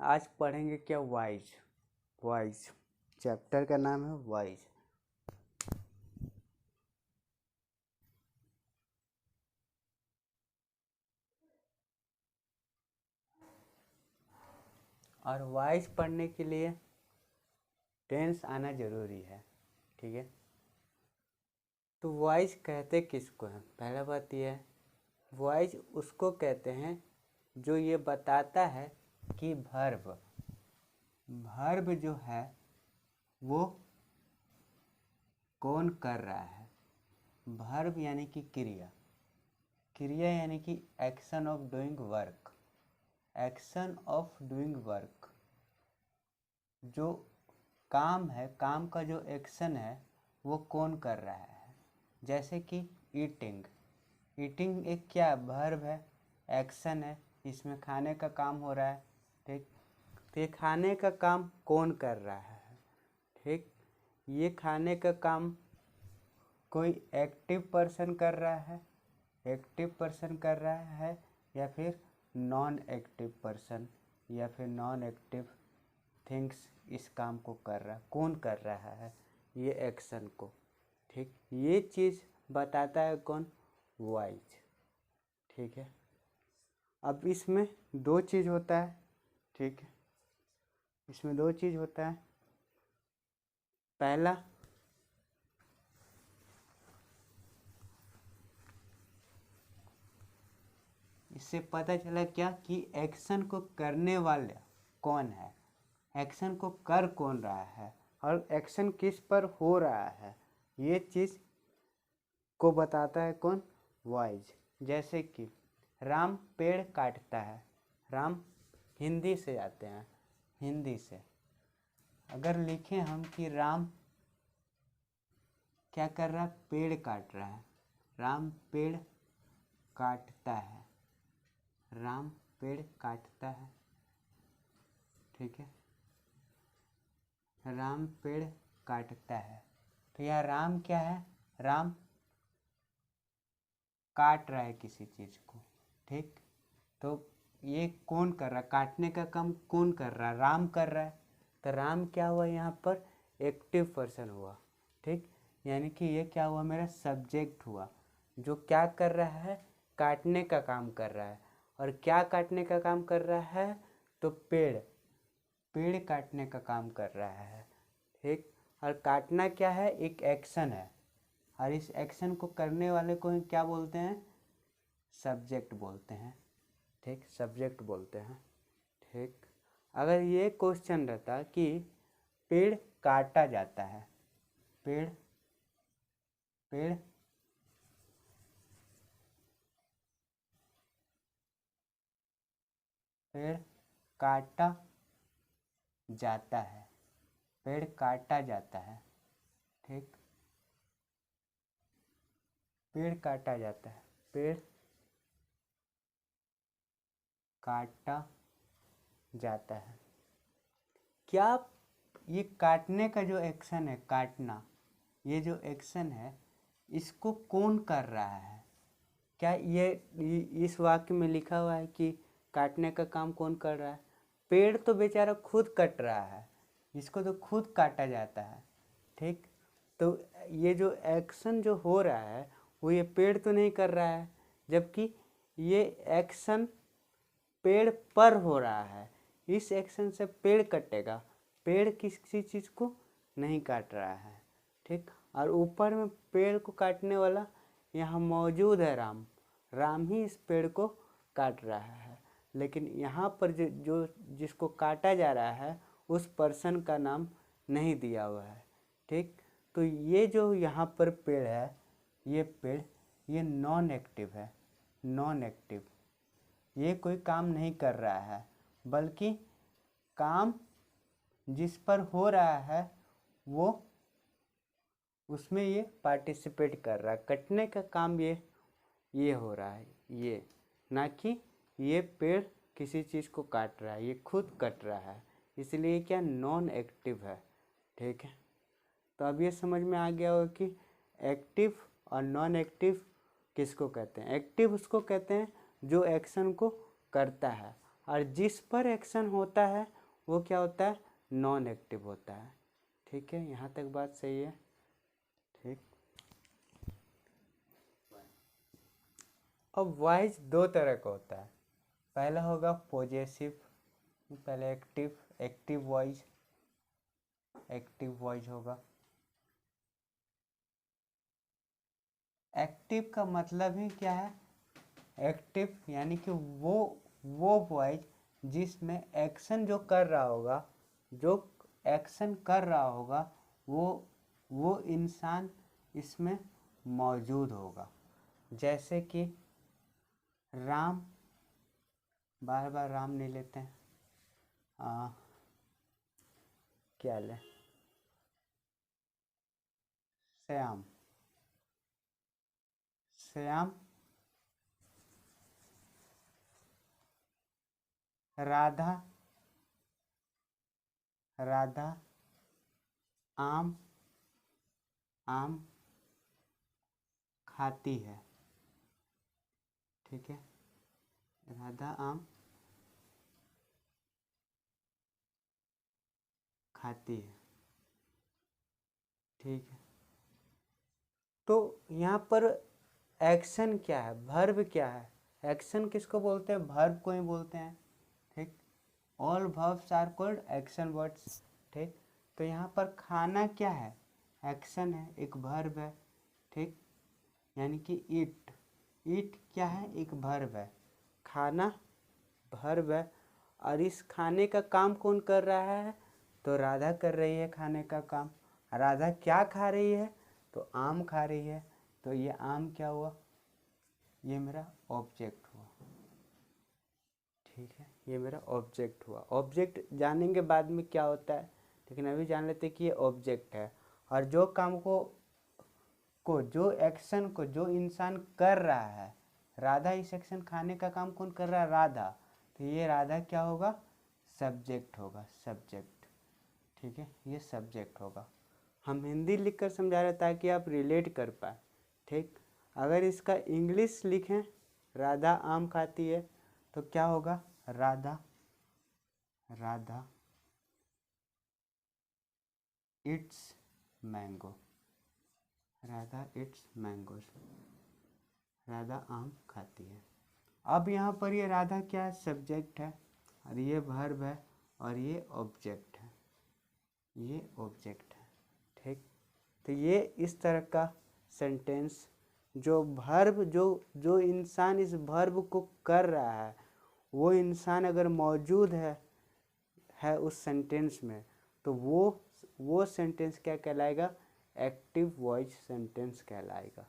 आज पढ़ेंगे क्या, वॉइस। वॉइस चैप्टर का नाम है वॉइस। और वॉइस पढ़ने के लिए टेंस आना जरूरी है, ठीक है। तो वॉइस कहते किसको हैं? पहला बात यह है, वॉइस उसको कहते हैं जो ये बताता है कि वर्ब जो है वो कौन कर रहा है। वर्ब यानी कि क्रिया यानी कि action of doing work. Action of doing work, जो काम है, काम का जो एक्शन है वो कौन कर रहा है। जैसे कि ईटिंग, ईटिंग एक क्या वर्ब है, एक्शन है, इसमें खाने का काम हो रहा है, ठीक। तो ये खाने का काम कौन कर रहा है, ठीक। ये खाने का काम कोई एक्टिव पर्सन कर रहा है, एक्टिव पर्सन कर रहा है, या फिर नॉन एक्टिव पर्सन, या फिर नॉन एक्टिव थिंग्स इस काम को कर रहा है। कौन कर रहा है ये एक्शन को, ठीक। ये चीज़ बताता है कौन, वॉइस, ठीक है। अब इसमें दो चीज़ होता है, ठीक है। इसमें दो चीज़ होता है। पहला, इससे पता चला क्या कि एक्शन को करने वाला कौन है, एक्शन को कर कौन रहा है, और एक्शन किस पर हो रहा है, ये चीज़ को बताता है कौन, वॉइस। जैसे कि राम पेड़ काटता है, राम हिंदी से आते हैं, हिंदी से अगर लिखें हम कि राम क्या कर रहा है, पेड़ काट रहा है, राम पेड़ काटता है, राम पेड़ काटता है, ठीक है। राम पेड़ काटता है, तो यह राम क्या है, राम काट रहा है किसी चीज़ को, ठीक। तो ये कौन कर रहा है, काटने का काम कौन कर रहा है, राम कर रहा है। तो राम क्या हुआ यहाँ पर, एक्टिव पर्सन हुआ, ठीक। यानी कि ये क्या हुआ, मेरा सब्जेक्ट हुआ, जो क्या कर रहा है, काटने का काम कर रहा है। और क्या काटने का काम कर रहा है, तो पेड़, पेड़ काटने का काम कर रहा है, ठीक। और काटना क्या है, एक एक्शन है, और इस एक्शन को करने वाले को क्या बोलते हैं, सब्जेक्ट बोलते हैं, ठीक, सब्जेक्ट बोलते हैं, ठीक। अगर ये क्वेश्चन रहता कि पेड़ काटा जाता है, पेड़ पेड़ पेड़ काटा जाता है, पेड़ काटा जाता है, ठीक। पेड़ काटा जाता है, पेड़ काटा जाता है। क्या ये काटने का जो एक्शन है, काटना, ये जो एक्शन है इसको कौन कर रहा है। क्या ये इस वाक्य में लिखा हुआ है कि काटने का काम कौन कर रहा है। पेड़ तो बेचारा खुद कट रहा है, इसको तो खुद काटा जाता है, ठीक। तो ये जो एक्शन जो हो रहा है वो ये पेड़ तो नहीं कर रहा है, जबकि ये एक्शन पेड़ पर हो रहा है। इस एक्शन से पेड़ कटेगा, पेड़ किसी चीज़ को नहीं काट रहा है, ठीक। और ऊपर में पेड़ को काटने वाला यहाँ मौजूद है, राम, राम ही इस पेड़ को काट रहा है। लेकिन यहाँ पर जो जिसको काटा जा रहा है उस पर्सन का नाम नहीं दिया हुआ है, ठीक। तो ये जो यहाँ पर पेड़ है, ये पेड़, ये नॉन एक्टिव है, नॉन एक्टिव, ये कोई काम नहीं कर रहा है, बल्कि काम जिस पर हो रहा है वो उसमें ये पार्टिसिपेट कर रहा है। कटने का काम ये हो रहा है, ये ना कि ये पेड़ किसी चीज़ को काट रहा है, ये खुद कट रहा है, इसलिए क्या नॉन एक्टिव है, ठीक है। तो अब ये समझ में आ गया होगा कि एक्टिव और नॉन एक्टिव किसको कहते हैं। एक्टिव उसको कहते हैं जो एक्शन को करता है, और जिस पर एक्शन होता है वो क्या होता है, नॉन एक्टिव होता है। ठीक है, यहाँ तक बात सही है। ठीक, अब वॉइस दो तरह का होता है। पहला होगा पॉजेसिव, पहले active, active voice, active voice होगा। एक्टिव का मतलब ही क्या है, एक्टिव यानी कि वो वॉइस जिसमें एक्शन जो कर रहा होगा, जो एक्शन कर रहा होगा वो इंसान इसमें मौजूद होगा। जैसे कि राम, बार बार राम नहीं लेते हैं, क्या ले, श्याम, श्याम, राधा, राधा, आम, आम खाती है। ठीक है, राधा आम खाती है। ठीक है, तो यहाँ पर एक्शन क्या है, वर्ब क्या है, एक्शन किसको बोलते हैं, वर्ब को ही बोलते हैं। ठीक, all verbs are called action words. ठीक, तो यहाँ पर खाना क्या है, एक्शन है, एक वर्ब है। ठीक, यानी कि ईट, ईट क्या है, एक वर्ब है, खाना वर्ब है। और इस खाने का काम कौन कर रहा है, तो राधा कर रही है खाने का काम। राधा क्या खा रही है, तो आम खा रही है। तो ये आम क्या हुआ, ये मेरा ऑब्जेक्ट हुआ। ठीक है, ये मेरा ऑब्जेक्ट हुआ। ऑब्जेक्ट जानेंगे बाद में क्या होता है, लेकिन अभी जान लेते हैं कि ये ऑब्जेक्ट है। और जो काम को जो एक्शन को जो इंसान कर रहा है, राधा, इस एक्शन खाने का काम कौन कर रहा है, राधा। तो ये राधा क्या होगा, सब्जेक्ट होगा, सब्जेक्ट। ठीक है, ये सब्जेक्ट होगा। हम हिंदी लिखकर समझा रहे ताकि आप रिलेट कर पाए। ठीक, अगर इसका इंग्लिश लिखें, राधा आम खाती है, तो क्या होगा, Radha, Radha it's mango, Radha it's mangoes, Radha आम खाती है। अब यहाँ पर ये राधा क्या है, सब्जेक्ट है, और ये वर्ब है, और ये ऑब्जेक्ट है, ये ऑब्जेक्ट है। ठीक, तो ये इस तरह का सेंटेंस, जो वर्ब जो इंसान इस वर्ब को कर रहा है, वो इंसान अगर मौजूद है उस सेंटेंस में, तो वो सेंटेंस क्या कहलाएगा, एक्टिव वॉइस सेंटेंस कहलाएगा।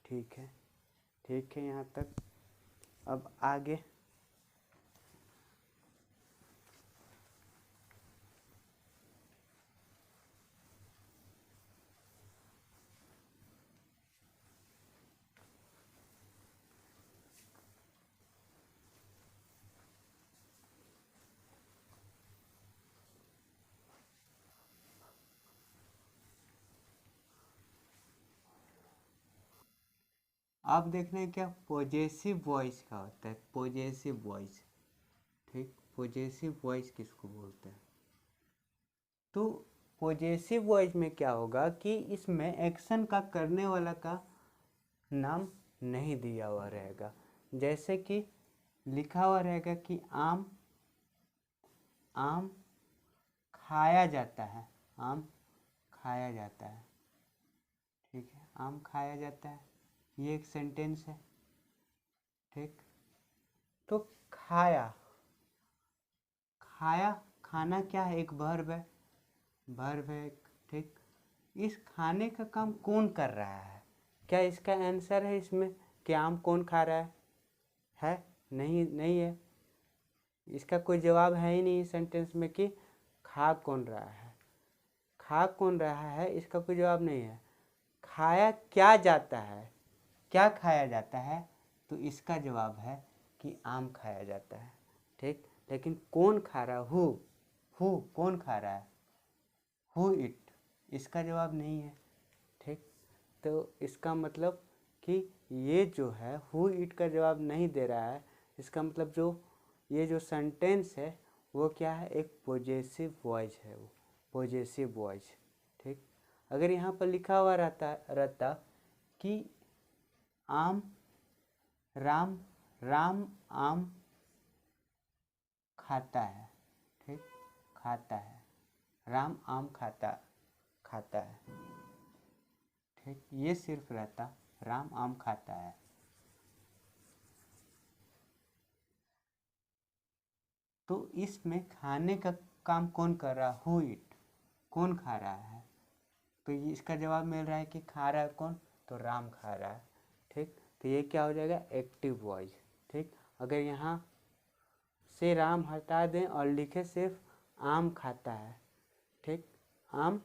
ठीक है, ठीक है यहाँ तक। अब आगे, आप देख रहे हैं क्या, पॉजेसिव वॉइस क्या होता है, पॉजेसिव वॉइस। ठीक, पॉजेसिव वॉइस किसको बोलते हैं, तो पॉजेसिव वॉइस में क्या होगा कि इसमें एक्शन का करने वाला का नाम नहीं दिया हुआ रहेगा। जैसे कि लिखा हुआ रहेगा कि आम, आम खाया जाता है, आम खाया जाता है। ठीक है, आम खाया जाता है, ये एक सेंटेंस है। ठीक, तो खाया, खाया, खाना क्या है, एक वर्ब है, वर्ब है। ठीक, इस खाने का काम कौन कर रहा है, क्या इसका आंसर है इसमें कि आम कौन खा रहा है नहीं, नहीं है, इसका कोई जवाब है ही नहीं इस सेंटेंस में कि खा कौन रहा है, खा कौन रहा है, इसका कोई जवाब नहीं है। खाया क्या जाता है, क्या खाया जाता है, तो इसका जवाब है कि आम खाया जाता है। ठीक, लेकिन कौन खा रहा है, हु कौन खा रहा है, हु इट, इसका जवाब नहीं है। ठीक, तो इसका मतलब कि ये जो है हु इट का जवाब नहीं दे रहा है, इसका मतलब जो ये जो सेंटेंस है वो क्या है, एक पॉजेसिव वॉइस है, वो पॉजेसिव वॉइस। ठीक, अगर यहाँ पर लिखा हुआ रहता कि आम राम राम आम खाता है, ठीक, खाता है, राम आम खाता खाता है, ठीक, ये सिर्फ रहता राम आम खाता है। तो इसमें खाने का काम कौन कर रहा है, हु इट, कौन खा रहा है, तो इसका जवाब मिल रहा है कि खा रहा है कौन, तो राम खा रहा है। ठीक, तो ये क्या हो जाएगा, एक्टिव वॉइस। ठीक, अगर यहाँ से राम हटा दें और लिखे सिर्फ आम खाता है, ठीक, आम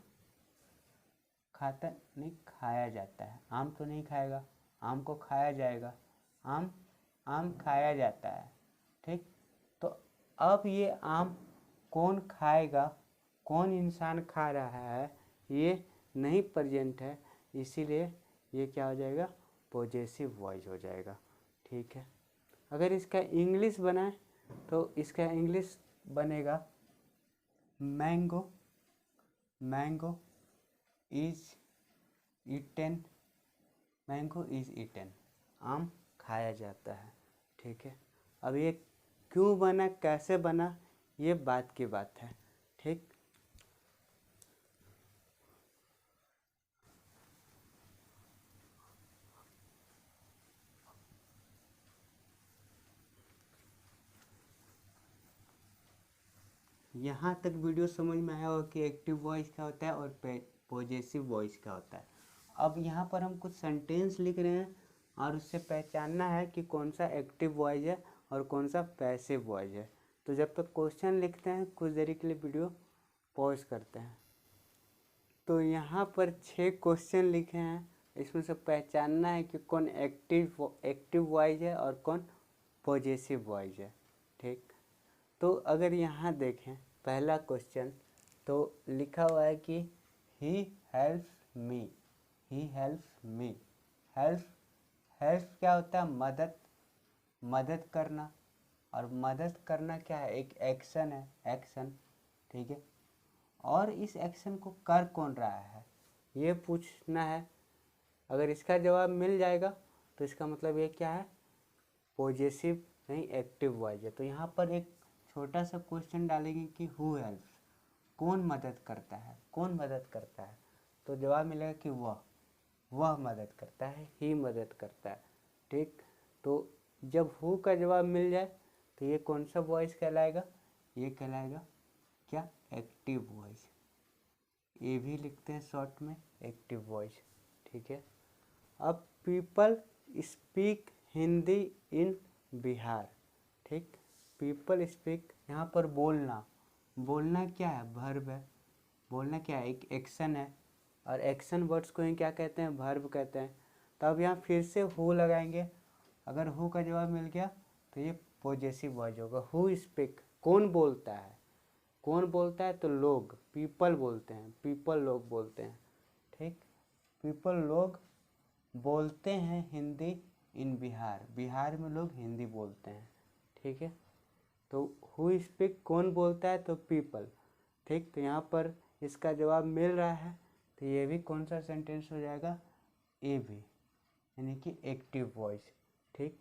खाता नहीं, खाया जाता है, आम तो नहीं खाएगा, आम को खाया जाएगा, आम आम खाया जाता है। ठीक, तो अब ये आम कौन खाएगा, कौन इंसान खा रहा है, ये नहीं प्रेजेंट है, इसीलिए ये क्या हो जाएगा, पॉजेसिव वॉइस हो जाएगा। ठीक है, अगर इसका इंग्लिश बनाए तो इसका इंग्लिश बनेगा mango, mango is eaten, mango is eaten, आम खाया जाता है। ठीक है, अब ये क्यों बना, कैसे बना, ये बात की बात है। ठीक, यहाँ तक वीडियो समझ में आया होगा कि एक्टिव वॉइस क्या होता है और पॉजेसिव वॉइस क्या होता है। अब यहाँ पर हम कुछ सेंटेंस लिख रहे हैं और उससे पहचानना है कि कौन सा एक्टिव वॉइस है और कौन सा पैसिव वॉइस है। तो जब तक क्वेश्चन लिखते हैं कुछ देरी के लिए वीडियो पॉज करते हैं। तो यहाँ पर 6 क्वेश्चन लिखे हैं, इसमें से पहचानना है कि कौन एक्टिव वॉइस है और कौन पॉजेसिव वॉइस है। ठीक, तो अगर यहाँ देखें पहला क्वेश्चन, तो लिखा हुआ है कि he helps me, he helps me, help help क्या होता है, मदद, मदद करना, और मदद करना क्या है, एक एक्शन है, एक्शन। ठीक है, और इस एक्शन को कर कौन रहा है, ये पूछना है। अगर इसका जवाब मिल जाएगा तो इसका मतलब ये क्या है, पॉजेसिव नहीं एक्टिव वॉइस है। तो यहाँ पर एक छोटा सा क्वेश्चन डालेंगे कि हु हेल्प्स, कौन मदद करता है, कौन मदद करता है, तो जवाब मिलेगा कि वह मदद करता है, ही मदद करता है। ठीक, तो जब हु का जवाब मिल जाए तो ये कौन सा वॉइस कहलाएगा, ये कहलाएगा क्या, एक्टिव वॉइस। ये भी लिखते हैं शॉर्ट में, एक्टिव वॉइस। ठीक है, अब पीपल स्पीक हिंदी इन बिहार। ठीक, पीपल स्पीक, यहाँ पर बोलना, बोलना क्या है, वर्ब है, बोलना क्या है, एक एक्शन है, और एक्शन वर्ड्स को ही क्या कहते हैं, वर्ब कहते हैं। तो अब यहाँ फिर से हु लगाएंगे, अगर हु का जवाब मिल गया तो ये पॉजेसिव वॉइस होगा। हु स्पीक, कौन बोलता है, कौन बोलता है, तो लोग, पीपल बोलते हैं, पीपल लोग बोलते हैं। ठीक, पीपल लोग बोलते हैं हिंदी इन बिहार, बिहार में लोग हिंदी बोलते हैं। ठीक है, तो हु स्पीक कौन बोलता है, तो पीपल। ठीक, तो यहाँ पर इसका जवाब मिल रहा है, तो ये भी कौन सा सेंटेंस हो जाएगा, ए भी, यानी कि एक्टिव वॉइस। ठीक,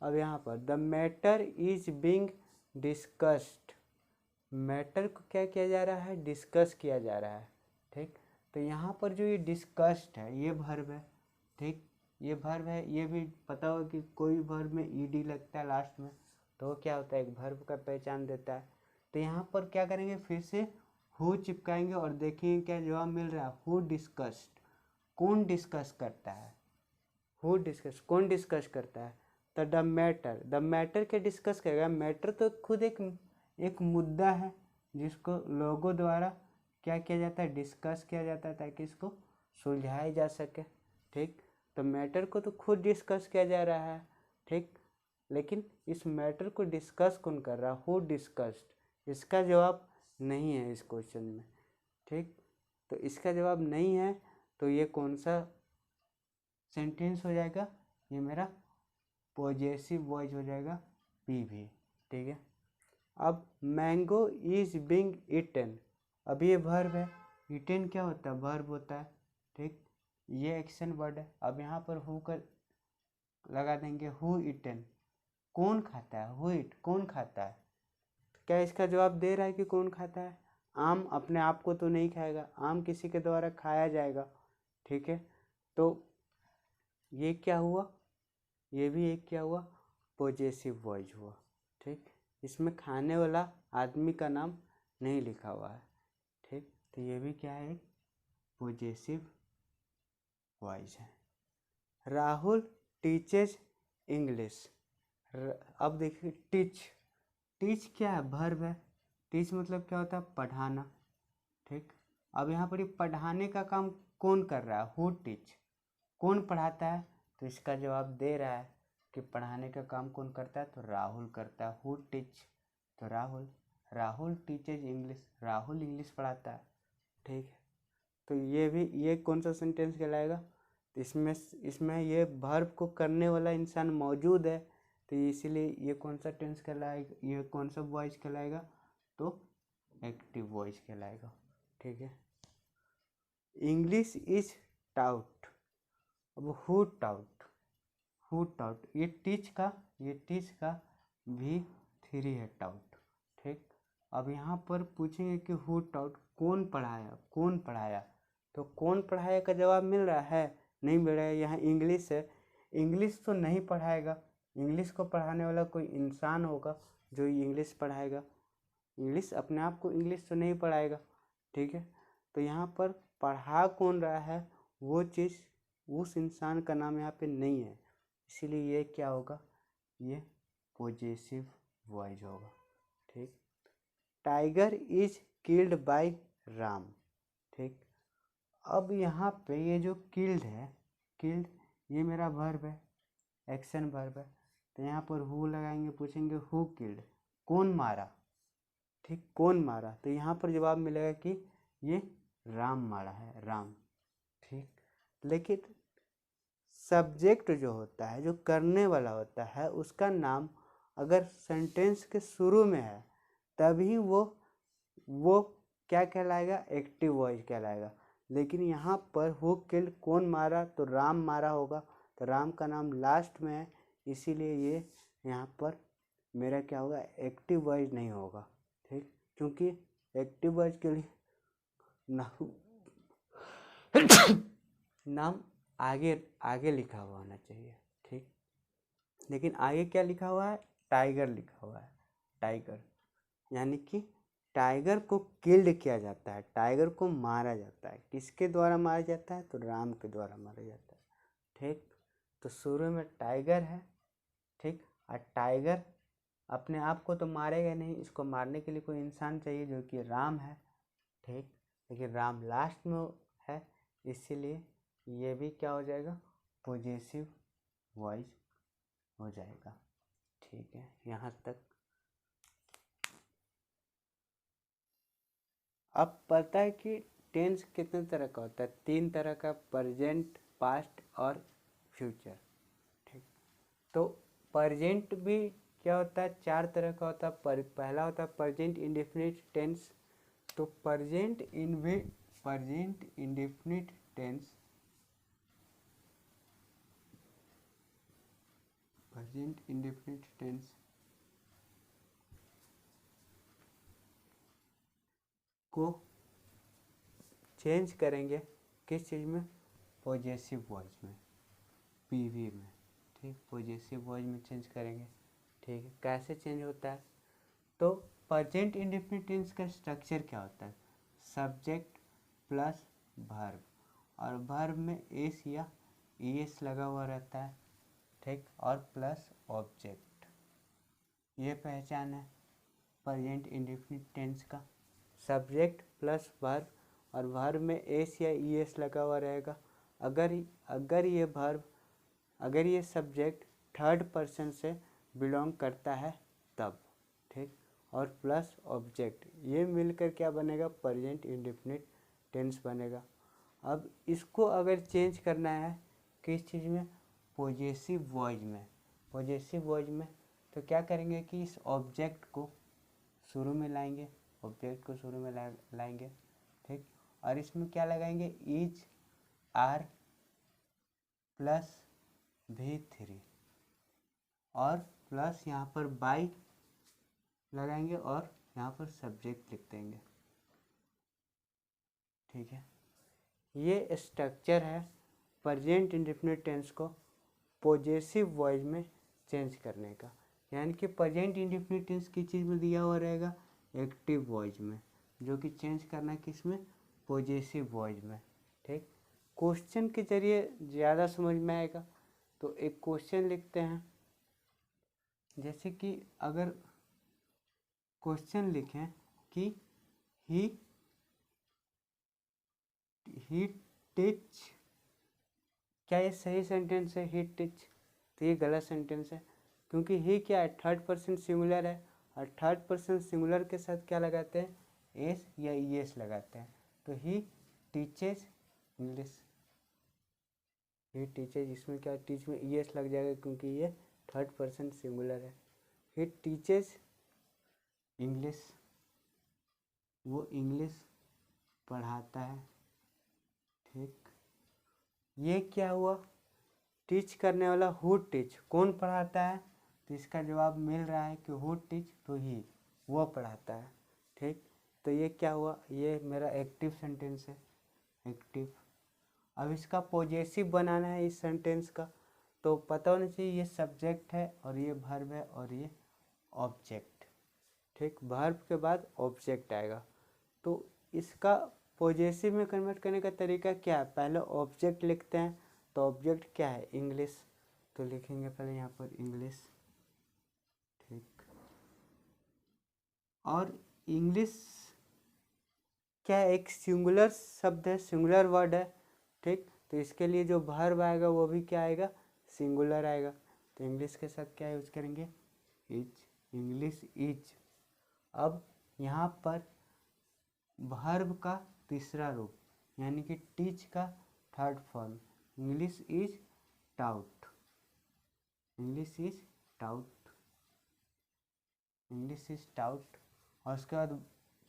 अब यहाँ पर the matter is being discussed, matter को क्या किया जा रहा है, डिस्कस किया जा रहा है। ठीक, तो यहाँ पर जो ये डिस्कस्ड है ये वर्ब है। ठीक, ये वर्ब है, ये भी पता हो कि कोई वर्ब में ईडी लगता है लास्ट में तो वो क्या होता है, एक वर्ब का पहचान देता है। तो यहाँ पर क्या करेंगे, फिर से हु चिपकाएंगे और देखेंगे क्या जवाब मिल रहा है, हु डिस्कस्ड, कौन डिस्कस करता है, हु डिस्कस, कौन डिस्कस करता है, तो द मैटर, द मैटर के डिस्कस करेगा, मैटर तो खुद एक मुद्दा है जिसको लोगों द्वारा क्या किया जाता है, डिस्कस किया जाता है ताकि इसको सुलझाया जा सके। ठीक, तो मैटर को तो खुद डिस्कस किया जा रहा है। ठीक, लेकिन इस मैटर को डिस्कस कौन कर रहा है, हु डिस्कस्ड, इसका जवाब नहीं है इस क्वेश्चन में। ठीक, तो इसका जवाब नहीं है, तो ये कौन सा सेंटेंस हो जाएगा, ये मेरा पॉजेसिव वॉइस हो जाएगा, पी भी। ठीक है। अब मैंगो इज बिंग ईटन, अब ये वर्ब है, ईटन क्या होता है, वर्ब होता है, ठीक, ये एक्शन वर्ड है। अब यहाँ पर हु कर लगा देंगे, हु ईटन, कौन खाता है, हु इट, कौन खाता है। क्या इसका जवाब दे रहा है कि कौन खाता है। आम अपने आप को तो नहीं खाएगा, आम किसी के द्वारा खाया जाएगा, ठीक है। तो ये क्या हुआ, ये भी एक क्या हुआ, पॉजेसिव वॉइस हुआ, ठीक। इसमें खाने वाला आदमी का नाम नहीं लिखा हुआ है, ठीक। तो ये भी क्या है, पॉजेसिव वॉइस है। राहुल टीचेज इंग्लिश, अब देखिए टीच, टीच क्या है, वर्ब है, टीच मतलब क्या होता है, पढ़ाना, ठीक। अब यहाँ पर ये पढ़ाने का काम कौन कर रहा है, हु टीच, कौन पढ़ाता है। तो इसका जवाब दे रहा है कि पढ़ाने का काम कौन करता है, तो राहुल करता है, हु टीच, तो Rahul, Rahul teaches English, Rahul English पढ़ाता है, ठीक है। तो ये भी, ये कौन सा सेंटेंस कहलाएगा, तो इसमें ये वर्ब को करने वाला इंसान मौजूद है, तो इसीलिए ये कौन सा टेंस कहलाएगा, ये कौन सा वॉइस कहलाएगा, तो एक्टिव वॉइस कहलाएगा, ठीक है। इंग्लिश इज टाउट, अब हु टाउट, हु टाउट, ये टीच का V3 है, टाउट, ठीक। अब यहाँ पर पूछेंगे कि हु टाउट, कौन पढ़ाया, कौन पढ़ाया, तो कौन पढ़ाया का जवाब मिल रहा है, नहीं मिल रहा है। यहाँ इंग्लिश है, इंग्लिश तो नहीं पढ़ाएगा, इंग्लिश को पढ़ाने वाला कोई इंसान होगा जो इंग्लिश पढ़ाएगा, इंग्लिश अपने आप को इंग्लिश तो नहीं पढ़ाएगा, ठीक है। तो यहाँ पर पढ़ा कौन रहा है, वो चीज़, उस इंसान का नाम यहाँ पे नहीं है, इसीलिए ये क्या होगा, ये पॉजेसिव वॉइस होगा, ठीक। Tiger is killed by Ram, ठीक। अब यहाँ पे ये जो किल्ड है, किल्ड ये मेरा वर्ब है, एक्शन वर्ब है, तो यहाँ पर हु लगाएंगे, पूछेंगे हु किल्ड, कौन मारा, ठीक, कौन मारा, तो यहाँ पर जवाब मिलेगा कि ये राम मारा है, राम, ठीक। लेकिन सब्जेक्ट जो होता है, जो करने वाला होता है, उसका नाम अगर सेंटेंस के शुरू में है तभी वो क्या कहलाएगा, एक्टिव वॉइस कहलाएगा। लेकिन यहाँ पर हु किल्ड, कौन मारा, तो राम मारा होगा, तो राम का नाम लास्ट में है, इसीलिए ये यहाँ पर मेरा क्या होगा, एक्टिव वॉइस नहीं होगा, ठीक। क्योंकि एक्टिव वॉइस के लिए नाम आगे आगे लिखा हुआ होना चाहिए, ठीक। लेकिन आगे क्या लिखा हुआ है, टाइगर लिखा हुआ है, टाइगर, यानी कि टाइगर को किल्ड किया जाता है, टाइगर को मारा जाता है, किसके द्वारा मारा जाता है, तो राम के द्वारा मारा जाता है, ठीक। तो शुरू में टाइगर है, ठीक, और टाइगर अपने आप को तो मारेगा नहीं, इसको मारने के लिए कोई इंसान चाहिए जो कि राम है, ठीक। लेकिन राम लास्ट में है, इसीलिए ये भी क्या हो जाएगा, पॉजेसिव वॉइस हो जाएगा, ठीक है। यहाँ तक अब पता है कि टेंस कितने तरह का होता है, 3 तरह का, प्रेजेंट, पास्ट और फ्यूचर, ठीक। तो प्रेजेंट भी क्या होता है, 4 तरह का होता है। पहला होता है प्रेजेंट इंडेफिनिट टेंस, तो present indefinite tense, present indefinite tense को चेंज करेंगे किस चीज़ में, पॉजेसिव वॉइस में, पीवी में, ठीक, पॉजेसिव वॉइस में चेंज करेंगे, ठीक है। कैसे चेंज होता है, तो प्रेजेंट इंडेफिनिट टेंस का स्ट्रक्चर क्या होता है, सब्जेक्ट प्लस वर्ब, और वर्ब में एस या ईएस लगा हुआ रहता है, ठीक, और प्लस ऑब्जेक्ट, ये पहचान है प्रेजेंट इंडेफिनिट टेंस का, सब्जेक्ट प्लस वर्ब, और वर्ब में एस या ईएस लगा हुआ रहेगा। अगर ये वर्ब, अगर ये सब्जेक्ट थर्ड पर्सन से बिलोंग करता है तब, ठीक, और प्लस ऑब्जेक्ट, ये मिलकर क्या बनेगा, प्रेजेंट इंडेफिनिट टेंस बनेगा। अब इसको अगर चेंज करना है किस चीज़ में, पॉजेसिव वॉइस में, पॉजेसिव वॉइस में, तो क्या करेंगे कि इस ऑब्जेक्ट को शुरू में लाएंगे, ऑब्जेक्ट को शुरू में लाएंगे, ठीक। और इसमें क्या लगाएंगे, इज आर प्लस V3 और प्लस यहाँ पर बाई लगाएंगे और यहाँ पर सब्जेक्ट लिख देंगे, ठीक है। ये स्ट्रक्चर है प्रेजेंट इंडेफिनिट टेंस को पॉजेसिव वॉइस में चेंज करने का, यानी कि प्रेजेंट इंडेफिनिट टेंस किस चीज़ में दिया हुआ रहेगा, एक्टिव वॉइस में, जो कि चेंज करना किस में, पॉजेसिव वॉइस में, ठीक। क्वेश्चन के जरिए ज़्यादा समझ में आएगा। तो एक क्वेश्चन लिखते हैं, जैसे कि अगर क्वेश्चन लिखें कि ही टीच, क्या ये सही सेंटेंस है, ही टीच? तो ये गलत सेंटेंस है, क्योंकि ही क्या है, थर्ड पर्सन सिंगुलर है, और थर्ड पर्सन सिंगुलर के साथ क्या लगाते हैं, एस या ईएस लगाते हैं। तो ही टीचेज इंग्लिश, ही टीचेज, इसमें क्या टीच में ईएस लग जाएगा क्योंकि ये थर्ड पर्सन सिंगुलर है। ही टीचेज इंग्लिश, वो इंग्लिश पढ़ाता है, ठीक। ये क्या हुआ, टीच करने वाला हु टीच, कौन पढ़ाता है, तो इसका जवाब मिल रहा है कि हु टीच, तो ही, वो पढ़ाता है, ठीक। तो ये क्या हुआ, ये मेरा एक्टिव सेंटेंस है, एक्टिव। अब इसका पॉजेसिव बनाना है इस सेंटेंस का, तो पता होना चाहिए ये सब्जेक्ट है और ये वर्ब है और ये ऑब्जेक्ट, ठीक। वर्ब के बाद ऑब्जेक्ट आएगा। तो इसका पॉजेसिव में कन्वर्ट करने का तरीका क्या है, पहले ऑब्जेक्ट लिखते हैं, तो ऑब्जेक्ट क्या है, इंग्लिश, तो लिखेंगे पहले यहाँ पर इंग्लिश, ठीक। और इंग्लिश क्या है, एक सिंगुलर शब्द है, सिंगुलर वर्ड है, ठीक। तो इसके लिए जो वर्ब आएगा वो भी क्या आएगा, सिंगुलर आएगा। तो इंग्लिश के साथ क्या यूज करेंगे, इज, इंग्लिश इज। अब यहाँ पर वर्ब का तीसरा रूप, यानी कि टीच का third form, English is taut, English is taut, English is taut. और उसके बाद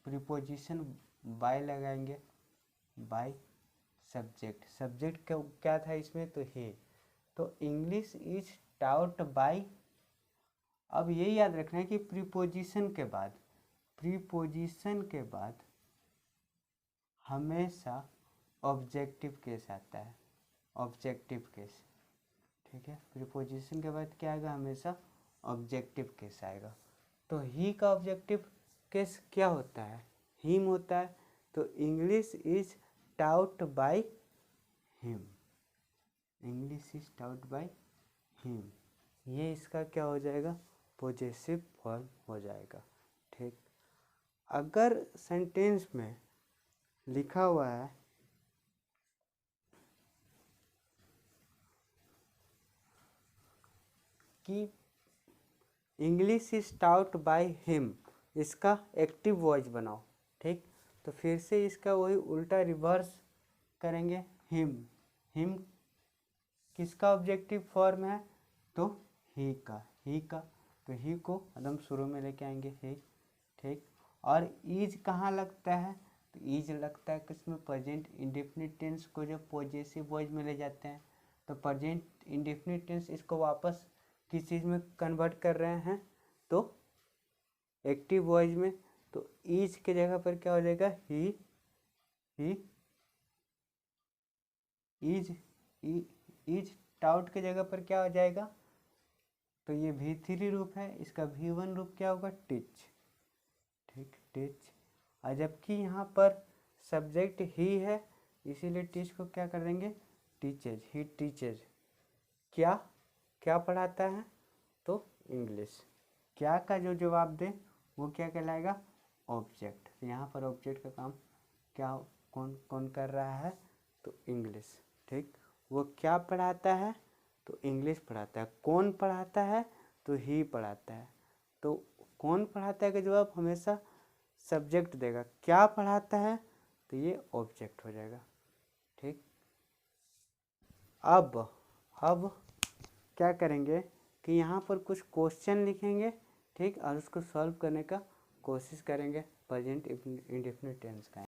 प्रीपोजिशन बाय लगाएंगे, बाय सब्जेक्ट, सब्जेक्ट क्या था इसमें, तो है, तो इंग्लिश इज टाउट बाय। अब ये याद रखना है कि प्रीपोजिशन के बाद, प्रीपोजिशन के बाद हमेशा ऑब्जेक्टिव केस आता है, ऑब्जेक्टिव केस, ठीक है। प्रीपोजिशन के बाद क्या आएगा, हमेशा ऑब्जेक्टिव केस आएगा। तो ही का ऑब्जेक्टिव केस क्या होता है, हिम होता है। तो English is taut by him, English is taut by him, ये इसका क्या हो जाएगा, पॉजेसिव फॉर्म हो जाएगा, ठीक। अगर सेंटेंस में लिखा हुआ है कि English is taut by him, इसका एक्टिव वॉइस बनाओ, ठीक। तो फिर से इसका वही उल्टा रिवर्स करेंगे, हिम, हिम किसका ऑब्जेक्टिव फॉर्म है, तो ही का, ही का, तो ही को एकदम शुरू में लेके आएंगे, ही, ठीक। और इज कहाँ लगता है, तो इज लगता है किसमें, प्रेजेंट इंडेफिनिट टेंस को जब पॉजेसिव वॉइस में ले जाते हैं, तो प्रेजेंट इंडेफिनिट टेंस इसको वापस किस चीज़ में कन्वर्ट कर रहे हैं, तो एक्टिव वॉइस में। तो इज के जगह पर क्या हो जाएगा, ही इज टाउट के जगह पर क्या हो जाएगा, तो ये V3 रूप है, इसका V1 रूप क्या होगा, टीच, ठीक, टीच। और जबकि यहाँ पर सब्जेक्ट ही है, इसीलिए टीच को क्या कर देंगे, टीचेज, ही टीचेज, क्या क्या पढ़ाता है, तो इंग्लिश। क्या का जो जवाब दे वो क्या कहलाएगा, ऑब्जेक्ट। तो यहाँ पर ऑब्जेक्ट का काम क्या, कौन कौन कर रहा है, तो इंग्लिश, ठीक। वो क्या पढ़ाता है, तो इंग्लिश पढ़ाता है। कौन पढ़ाता है, तो ही पढ़ाता है। तो कौन पढ़ाता है का जवाब हमेशा सब्जेक्ट देगा, क्या पढ़ाता है, तो ये ऑब्जेक्ट हो जाएगा, ठीक। अब क्या करेंगे कि यहाँ पर कुछ क्वेश्चन लिखेंगे, ठीक, और उसको सॉल्व करने का कोशिश करेंगे प्रेजेंट इंडेफिनिट टेंस का।